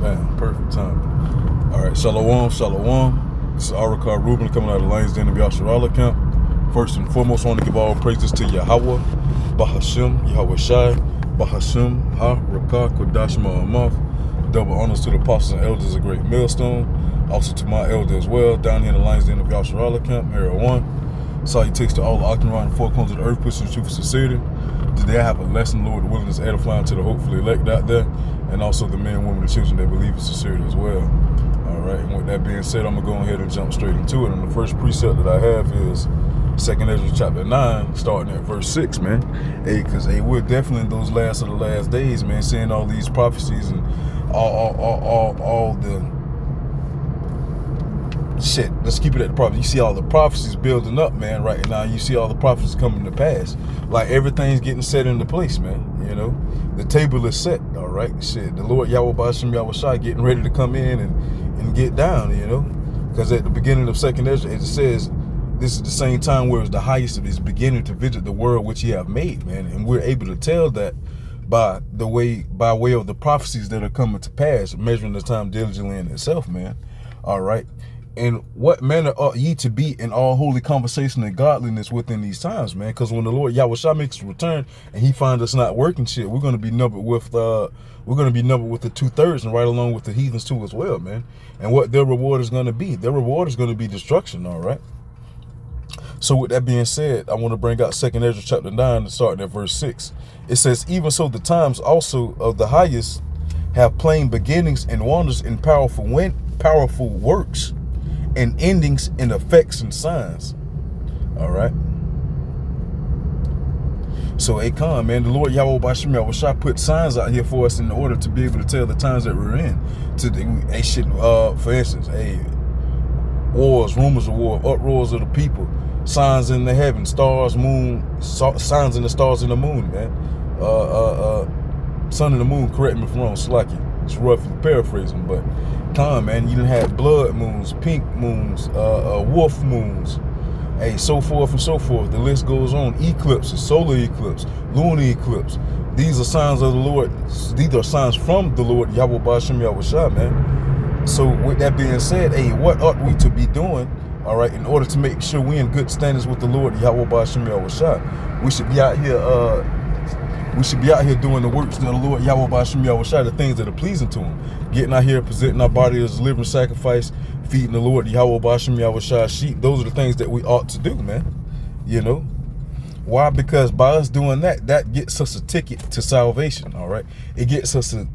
Man, perfect time. All right, shalom, shalom. This is Arakar Reuben coming out of the Lions Den of Yasharala camp. First and foremost, I want to give all praises to Yahweh, Bahashim, Yahweh Shai, Bahashim, Ha, Rakah, Kodash, Ma'amath. Double honors to the apostles and elders of Great Millstone. Also to my elder as well, down here in the Lions Den of Yasharala camp, Area 1. Salutations to all the Octagon and four corners of the earth, pushing the truth of sincerity. Today I have a lesson, Lord, willing is edifying to the hopefully elect out there, and also the men, women, and children that believe in sincerity as well. All right, and with that being said, I'm going to go ahead and jump straight into it. And the first precept that I have is 2nd Ezra chapter 9, starting at verse 6, man. Hey, because we're definitely in those last of the last days, man, seeing all these prophecies and all the shit. Let's keep it at the prophecy. You see all the prophecies building up, man, right now. You see all the prophecies coming to pass. Like everything's getting set into place, man. You know, the table is set, all right? Shit, the Lord Yahweh Bashim Yahweh Shai getting ready to come in and get down, you know? Because at the beginning of 2nd Ezra, it says, this is the same time where it's the highest of his beginning to visit the world which he have made, man. And we're able to tell that by way of the prophecies that are coming to pass, measuring the time diligently in itself, man. All right. And what manner ought ye to be in all holy conversation and godliness within these times, man? Because when the Lord Yahweh Shai makes his return and he finds us not working shit, we're gonna be numbered with the 2/3 and right along with the heathens too as well, man. And what their reward is gonna be? Their reward is gonna be destruction, all right. So with that being said, I want to bring out 2nd Ezra chapter 9 starting at verse 6. It says, even so the times also of the highest have plain beginnings and wonders and powerful works, and endings and effects and signs. All right. So Akon, man, the Lord Yahweh Bashim Yahweh Shai put signs out here for us in order to be able to tell the times that we're in. For instance, wars, rumors of war, uproars of the people, signs in the heavens, stars, moon, signs in the stars and the moon, man. Sun and the moon, correct me if I'm wrong, Slacky. It's roughly paraphrasing, but man, you done had blood moons, pink moons, wolf moons, so forth and so forth. The list goes on. Eclipses, solar eclipse, lunar eclipse. These are signs of the Lord. These are signs from the Lord Yahweh Bashim Yahweh Shai, man. So with that being said, what ought we to be doing, all right, in order to make sure we in good standards with the Lord Yahweh Bashim Yahweh Shai? We should be out here. We should be out here doing the works of the Lord Yahweh Bashim Yahweh Shai, the things that are pleasing to him. Getting out here, presenting our body as a living sacrifice, feeding the Lord Yahweh Bashim Yahweh Shai sheep. Those are the things that we ought to do, man. You know? Why? Because by us doing that, that gets us a ticket to salvation, all right? It gets us a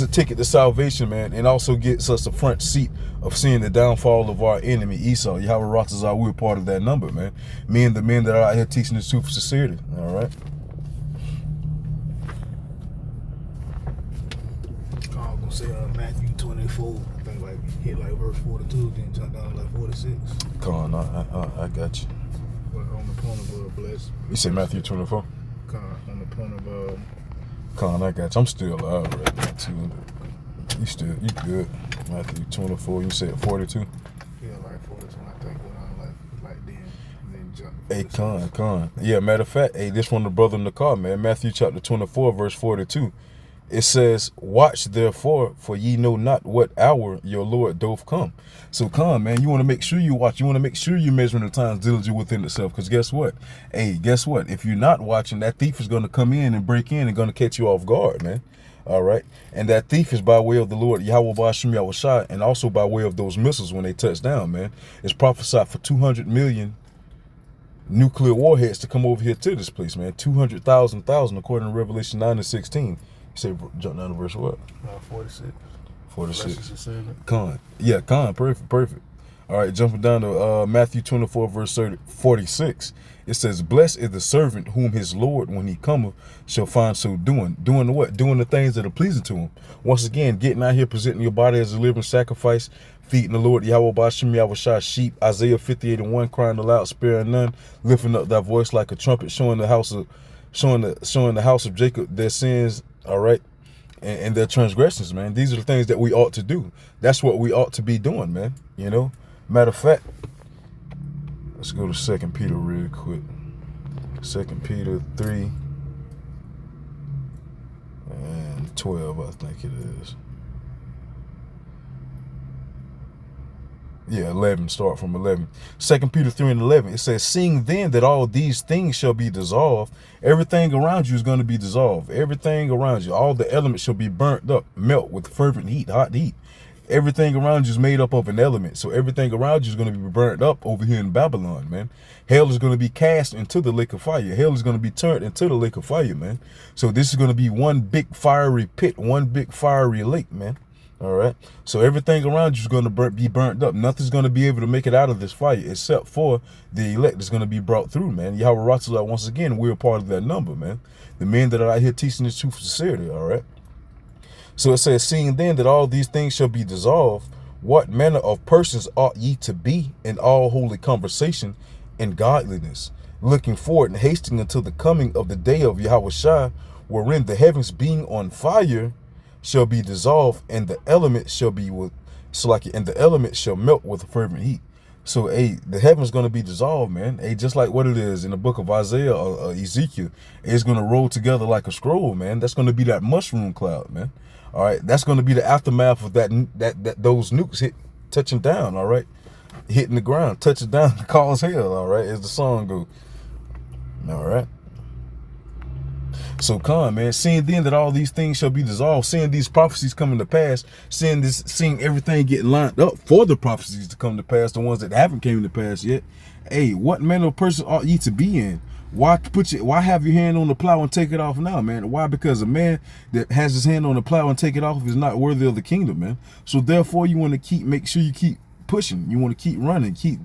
ticket to salvation, man, and also gets us a front seat of seeing the downfall of our enemy, Esau. Yahweh Ratazah, we're part of that number, man. Me and the men that are out here teaching the truth of sincerity, all right? I'm going to say Matthew 24, I think hit verse 42, then jump down to 46. Come on, I got you. But on the point of bless. You say Matthew 24? On the point of I got you. I'm still alive right now, too. You good. Matthew 24, you said 42? Yeah, 42, I think, then jump. Hey, Yeah, matter of fact, this one the brother in the car, man. Matthew chapter 24, verse 42. It says, watch therefore, for ye know not what hour your Lord doth come. So man, you want to make sure you watch. You want to make sure you're measuring the times diligent within itself. Because guess what? Guess what? If you're not watching, that thief is going to come in and break in and going to catch you off guard, man. All right. And that thief is by way of the Lord Yahweh Bashim Yahweh Shai, and also by way of those missiles when they touch down, man. It's prophesied for 200 million nuclear warheads to come over here to this place, man. 200,000 according to Revelation 9 and 16. You say jump down to verse what? 46. 46. Perfect. All right, jumping down to Matthew 24, verse 46. It says, blessed is the servant whom his Lord, when he cometh, shall find so doing. Doing what? Doing the things that are pleasing to him. Once again, getting out here, presenting your body as a living sacrifice, feeding the Lord Yahweh Bashim Yahweh Shai sheep. Isaiah 58:1, crying aloud, sparing none, lifting up thy voice like a trumpet, showing the house of Jacob their sins, all right, and their transgressions, man. These are the things that we ought to do. That's what we ought to be doing, man. You know, matter of fact, let's go to 2 Peter real quick. 2 Peter 3. 12, I think it is. Yeah, 11, start from 11. 2 Peter 3 and 11, it says, seeing then that all these things shall be dissolved, everything around you is going to be dissolved. Everything around you, all the elements shall be burnt up, melt with fervent heat, hot heat. Everything around you is made up of an element. So everything around you is going to be burnt up over here in Babylon, man. Hell is going to be cast into the lake of fire. Hell is going to be turned into the lake of fire, man. So this is going to be one big fiery pit, one big fiery lake, man. All right. So everything around you is going to be burnt up. Nothing's going to be able to make it out of this fire except for the elect that's going to be brought through, man. Yahweh Ratzah, once again, we're a part of that number, man. The men that are out here teaching this truth sincerely, all right? So it says, seeing then that all these things shall be dissolved, what manner of persons ought ye to be in all holy conversation and godliness, looking forward and hasting until the coming of the day of Yahweh Shai, wherein the heavens being on fire shall be dissolved, and the elements shall be and the elements shall melt with a fervent heat. So, the heaven's going to be dissolved, man. Just like what it is in the book of Isaiah or Ezekiel, it's going to roll together like a scroll, man. That's going to be that mushroom cloud, man. All right, that's going to be the aftermath of those nukes touching down. All right, hitting the ground, touching down, cause hell. All right, as the song goes. All right. So come, man, seeing then that all these things shall be dissolved, seeing these prophecies coming to pass, seeing everything get lined up for the prophecies to come to pass, the ones that haven't came to pass yet. What manner of person ought ye to be in? Why have your hand on the plow and take it off now, man? Why? Because a man that has his hand on the plow and take it off is not worthy of the kingdom, man. So therefore, you want to make sure you keep pushing. You want to keep running, keep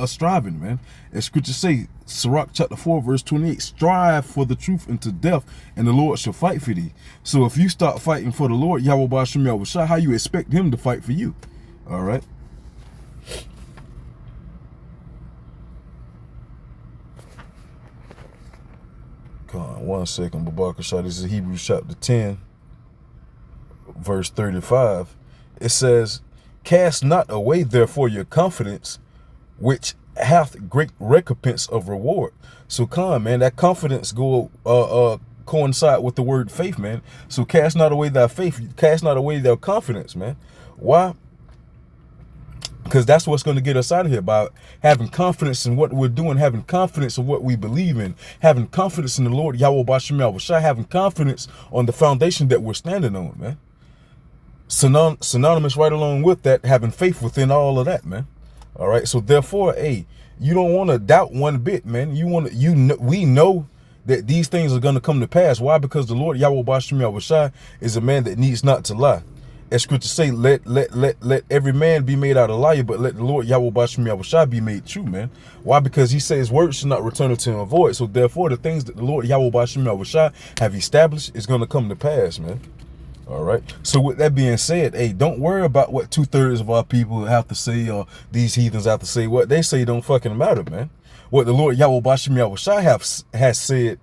striving, man. As scripture say, Sirach chapter 4 verse 28, strive for the truth unto death, and the Lord shall fight for thee. So if you start fighting for the Lord, Yahweh B'Ashem Yahweh Shai, how you expect him to fight for you? All right. Come on, 1 second, Babakar Shah. This is Hebrews chapter 10 verse 35. It says, cast not away therefore your confidence, which hath great recompense of reward. So come, man, that confidence coincide with the word faith, man. So cast not away thy faith, cast not away their confidence, man. Why? Because that's what's going to get us out of here, by having confidence in what we're doing, having confidence in what we believe in, having confidence in the Lord Yahweh B'Ashem Yahweh Shai, having confidence on the foundation that we're standing on, man. Synonymous right along with that, having faith within all of that, man. All right. So therefore, you don't want to doubt one bit, man. We know that these things are going to come to pass. Why? Because the Lord Yahweh B'Ashem Yahweh Shai is a man that needs not to lie. As scripture say, let every man be made out a liar, but let the Lord Yahweh B'Ashem Yahweh Shai be made true, man. Why? Because he says his word should not return unto him void. So therefore, the things that the Lord Yahweh B'Ashem Yahweh Shai have established is going to come to pass, man. All right. So with that being said, don't worry about what 2/3 of our people have to say, or these heathens have to say. What they say don't fucking matter, man. What the Lord Yahweh B'Ashem Yahweh Shai has said,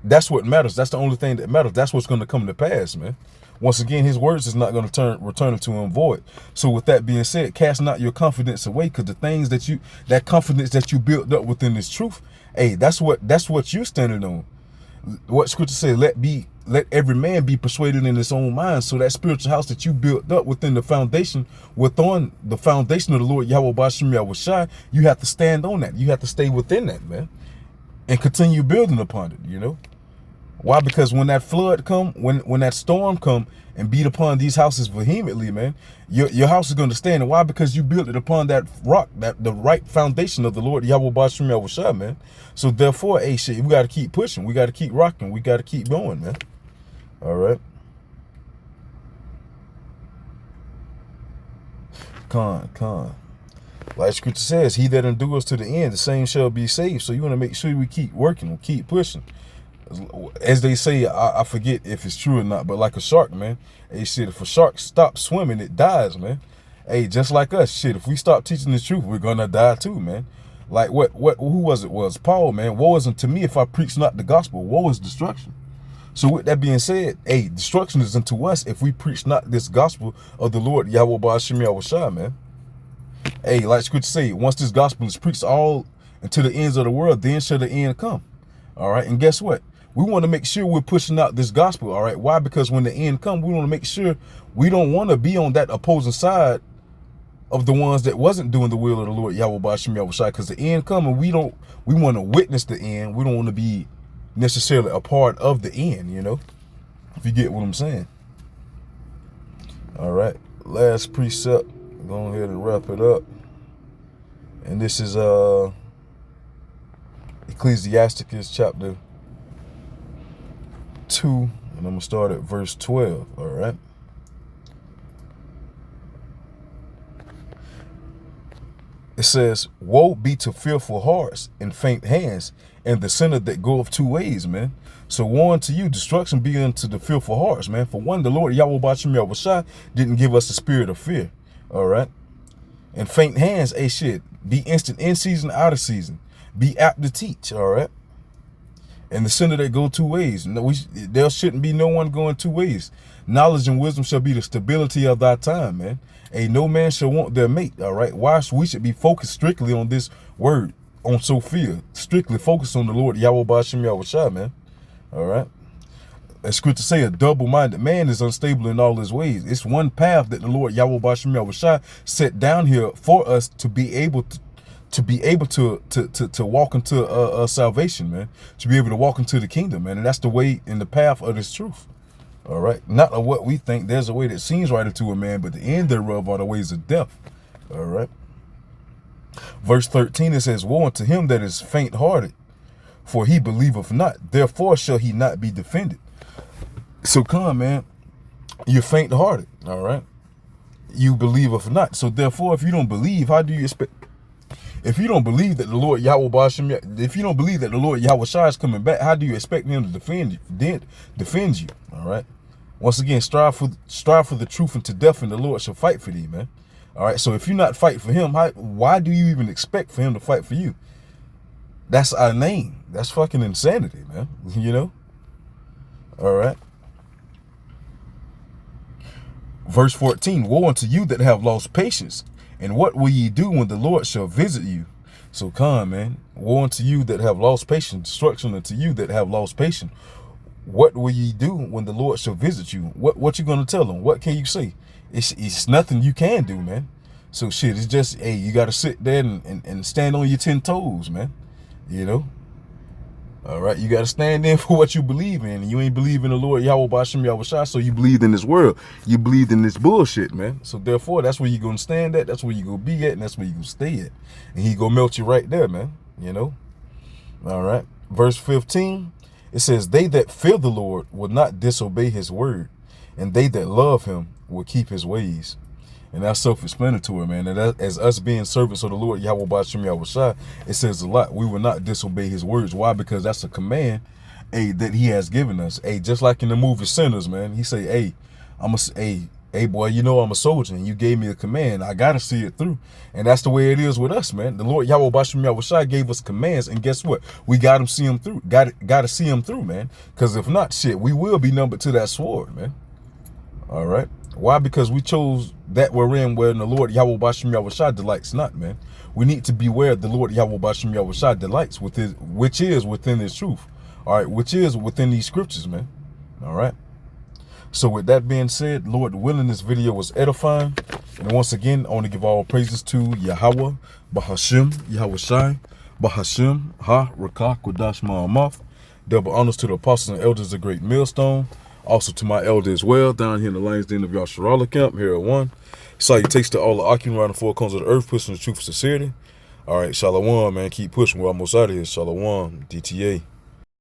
that's what matters. That's the only thing that matters. That's what's going to come to pass, man. Once again, his words is not going to return to him void. So with that being said, cast not your confidence away, because the things that confidence that you built up within this truth, that's what you're standing on. What scripture says, let every man be persuaded in his own mind. So that spiritual house that you built up within the foundation, within the foundation of the Lord Yahweh B'Ashem Yahweh Shai, you have to stand on that. You have to stay within that, man, and continue building upon it, you know. Why? Because when that flood come, when that storm come and beat upon these houses vehemently, man, your house is going to stand. And why? Because you built it upon that rock, the right foundation of the Lord Yahweh B'Ashem Yahweh Shai, man. So therefore, we got to keep pushing. We got to keep rocking. We got to keep going, man. All right. Con. Like scripture says, he that endures to the end, the same shall be saved. So you want to make sure we keep working, we keep pushing. As they say, I forget if it's true or not, but like a shark, man. Shit, if a shark stops swimming, it dies, man. Just like us, shit, if we stop teaching the truth, we're gonna die too, man. Like who was it? Was Paul, man? Woe is unto me if I preach not the gospel. Woe is destruction. So with that being said, destruction is unto us if we preach not this gospel of the Lord Yahweh B'Ashem Yahweh Shai, man. Like scripture say, once this gospel is preached all unto the ends of the world, then shall the end come. All right, and guess what? We want to make sure we're pushing out this gospel, all right? Why? Because when the end comes, we want to make sure we don't want to be on that opposing side of the ones that wasn't doing the will of the Lord Yahweh Bashim Yahushai, because the end coming, we want to witness the end. We don't want to be necessarily a part of the end, you know, if you get what I'm saying. All right, last precept, go ahead and wrap it up. And this is Ecclesiasticus chapter 2, and I'm gonna start at verse 12. All right. It says, woe be to fearful hearts and faint hands, and the sinner that goeth two ways, man. So woe unto you, destruction be unto the fearful hearts, man. For one, the Lord Yahweh Bashim Yahushai didn't give us a spirit of fear, all right? And faint hands, shit, be instant in season, out of season. Be apt to teach, all right? And the sinner that go two ways. No, there shouldn't be no one going two ways. Knowledge and wisdom shall be the stability of thy time, man. No man shall want their mate, all right? Why? We should be focused strictly on this word, on Sophia. Strictly focused on the Lord Yahweh Bashim Yahushai, man. All right? As scripture say, a double-minded man is unstable in all his ways. It's one path that the Lord Yahweh Bashim Yahushai set down here for us to be able to walk into salvation, man. To be able to walk into the kingdom, man. And that's the way in the path of this truth. All right, not of what we think. There's a way that seems right unto a man, but the end thereof are the ways of death. All right. Verse 13, it says, woe unto him that is faint-hearted, for he believeth not. Therefore shall he not be defended. So come, man, you're faint-hearted. All right. You believeth not. So therefore, if you don't believe, how do you expect? If you don't believe that the Lord Yahweh Bashim, if you don't believe that the Lord Yahweh Shai is coming back, how do you expect him to defend you? All right. Once again, strive for the truth unto death, and the Lord shall fight for thee, man. All right. So if you not fight for him, why do you even expect for him to fight for you? That's our name. That's fucking insanity, man. You know. All right. Verse 14, woe unto you that have lost patience. And what will ye do when the Lord shall visit you? So come, man. Woe unto you that have lost patience. Destruction unto you that have lost patience. What will ye do when the Lord shall visit you? What you gonna tell him? What can you say? It's nothing you can do, man. So shit, it's just, hey, you gotta sit there and stand on your 10 toes, man. You know? All right, you got to stand in for what you believe in. You ain't believe in the Lord Yahweh Bashim Yahushai, so you believe in this world. You believe in this bullshit, man. So therefore, that's where you're going to stand at. That's where you're going to be at, and that's where you're going to stay at. And he going to melt you right there, man. You know? All right. Verse 15, it says, they that fear the Lord will not disobey his word, and they that love him will keep his ways. And that's self-explanatory, man. And as us being servants of the Lord Yahweh Bashim Yahushai, it says a lot. We will not disobey his words. Why? Because that's a command, that he has given us. Just like in the movie Sinners, man. He say, hey, boy, you know I'm a soldier, and you gave me a command. I gotta see it through. And that's the way it is with us, man. The Lord Yahweh Bashim Yahushai gave us commands, and guess what? We got to see them through. Got to see them through, man. Because if not, shit, we will be numbered to that sword, man. All right. Why? Because we chose that we're in where the Lord Yahweh Bashim Yahushai delights not, man. We need to beware the Lord Yahweh Bashim Yahushai delights with his, which is within his truth. All right, which is within these scriptures, man. All right. So with that being said, Lord willing, this video was edifying. And once again, I want to give all praises to Yahweh, Bahashim, Yahushai, Bahashim, Ha, Rakah, Kodash, Ma'amath. Double honors to the apostles and elders of Great Millstone. Also to my elder as well, down here in the Lions Den of Yasharala Camp, here at 1. Salutations to all the occupants around the four corners of the earth, pushing the truth of sincerity. All right, Shalom, man. Keep pushing. We're almost out of here. Shalom, DTA.